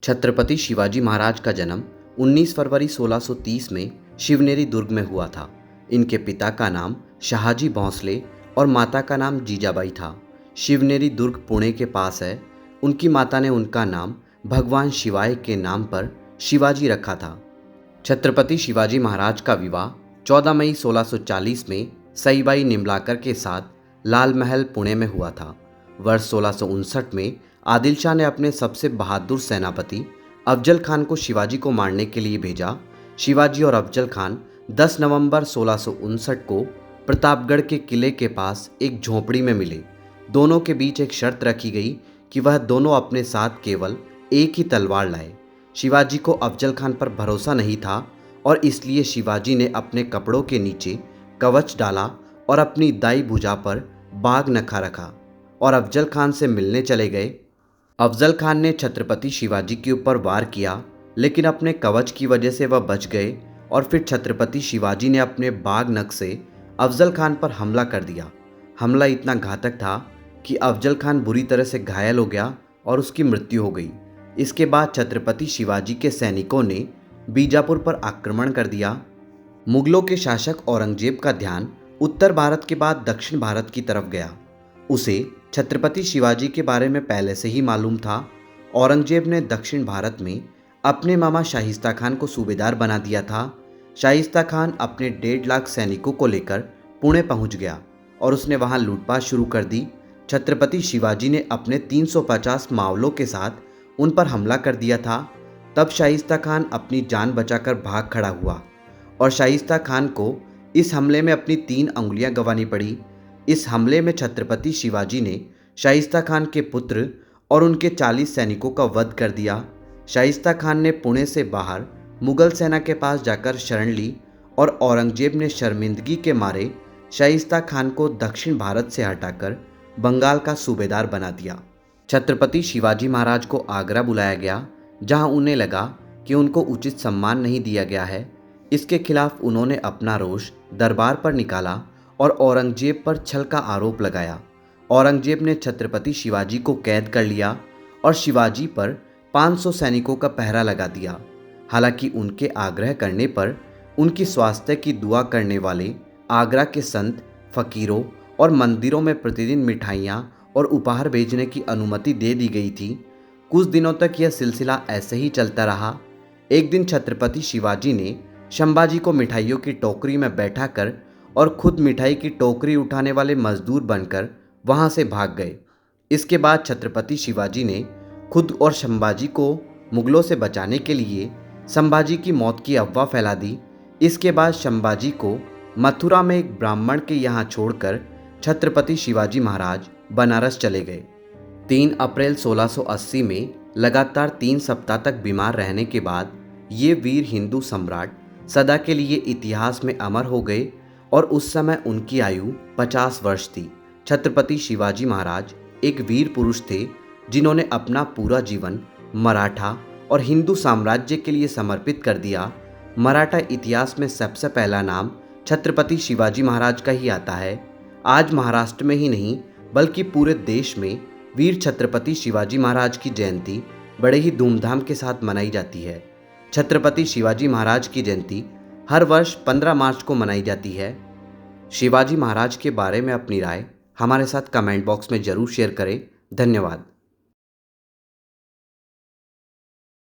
छत्रपति शिवाजी महाराज का जन्म 19 फरवरी 1630 में शिवनेरी दुर्ग में हुआ था। इनके पिता का नाम शहाजी भोंसले और माता का नाम जीजाबाई था। शिवनेरी दुर्ग पुणे के पास है। उनकी माता ने उनका नाम भगवान शिवाय के नाम पर शिवाजी रखा था। छत्रपति शिवाजी महाराज का विवाह 14 मई 1640 में सईबाई निम्बलाकर के साथ लाल महल पुणे में हुआ था। वर्ष 1659 में आदिल शाह ने अपने सबसे बहादुर सेनापति अफजल खान को शिवाजी को मारने के लिए भेजा। शिवाजी और अफजल खान 10 नवंबर 1659 को प्रतापगढ़ के किले के पास एक झोपड़ी में मिले। दोनों के बीच एक शर्त रखी गई कि वह दोनों अपने साथ केवल एक ही तलवार लाए। शिवाजी को अफजल खान पर भरोसा नहीं था और इसलिए शिवाजी ने अपने कपड़ों के नीचे कवच डाला और अपनी दाई भुजा पर बाग नखा रखा और अफजल खान से मिलने चले गए। अफजल खान ने छत्रपति शिवाजी के ऊपर वार किया, लेकिन अपने कवच की वजह से वह बच गए और फिर छत्रपति शिवाजी ने अपने बाग नख से अफजल खान पर हमला कर दिया। हमला इतना घातक था कि अफजल खान बुरी तरह से घायल हो गया और उसकी मृत्यु हो गई। इसके बाद छत्रपति शिवाजी के सैनिकों ने बीजापुर पर आक्रमण कर दिया। मुगलों के शासक औरंगजेब का ध्यान उत्तर भारत के बाद दक्षिण भारत की तरफ गया। उसे छत्रपति शिवाजी के बारे में पहले से ही मालूम था। औरंगजेब ने दक्षिण भारत में अपने मामा शाहिस्ता खान को सूबेदार बना दिया था। शाहिस्ता खान अपने 1.5 लाख सैनिकों को लेकर पुणे पहुंच गया और उसने वहां लूटपाट शुरू कर दी। छत्रपति शिवाजी ने अपने 350 मावलों के साथ उन पर हमला कर दिया था। तब शाहिस्ता खान अपनी जान बचाकर भाग खड़ा हुआ और शाहिस्ता खान को इस हमले में अपनी 3 अंगुलियां गंवानी पड़ी। इस हमले में छत्रपति शिवाजी ने शाहिस्ता खान के पुत्र और उनके 40 सैनिकों का वध कर दिया। शाहिस्ता खान ने पुणे से बाहर मुगल सेना के पास जाकर शरण ली और औरंगजेब ने शर्मिंदगी के मारे शाहिस्ता खान को दक्षिण भारत से हटाकर बंगाल का सूबेदार बना दिया। छत्रपति शिवाजी महाराज को आगरा बुलाया गया, जहां उन्हें लगा कि उनको उचित सम्मान नहीं दिया गया है। इसके खिलाफ उन्होंने अपना रोष दरबार पर निकाला और औरंगजेब पर छल का आरोप लगाया। औरंगजेब ने छत्रपति शिवाजी को कैद कर लिया और शिवाजी पर 500 सैनिकों का पहरा लगा दिया। हालांकि उनके आग्रह करने पर उनकी स्वास्थ्य की दुआ करने वाले आगरा के संत, फकीरों और मंदिरों में प्रतिदिन मिठाइयाँ और उपहार भेजने की अनुमति दे दी गई थी। कुछ दिनों तक यह सिलसिला ऐसे ही चलता रहा। एक दिन छत्रपति शिवाजी ने संभाजी को मिठाइयों की टोकरी में बैठाकर और खुद मिठाई की टोकरी उठाने वाले मजदूर बनकर वहां से भाग गए। इसके बाद छत्रपति शिवाजी ने खुद और संभाजी को मुगलों से बचाने के लिए संभाजी की मौत की अफवाह फैला दी। इसके बाद संभाजी को मथुरा में एक ब्राह्मण के यहाँ छोड़कर छत्रपति शिवाजी महाराज बनारस चले गए। 3 अप्रैल 1680 में लगातार 3 सप्ताह तक बीमार रहने के बाद ये वीर हिंदू सम्राट सदा के लिए इतिहास में अमर हो गए और उस समय उनकी आयु 50 वर्ष थी। छत्रपति शिवाजी महाराज एक वीर पुरुष थे, जिन्होंने अपना पूरा जीवन मराठा और हिंदू साम्राज्य के लिए समर्पित कर दिया। मराठा इतिहास में सबसे पहला नाम छत्रपति शिवाजी महाराज का ही आता है। आज महाराष्ट्र में ही नहीं बल्कि पूरे देश में वीर छत्रपति शिवाजी महाराज की जयंती बड़े ही धूमधाम के साथ मनाई जाती है। छत्रपति शिवाजी महाराज की जयंती हर वर्ष 15 मार्च को मनाई जाती है। शिवाजी महाराज के बारे में अपनी राय हमारे साथ कमेंट बॉक्स में ज़रूर शेयर करें। धन्यवाद।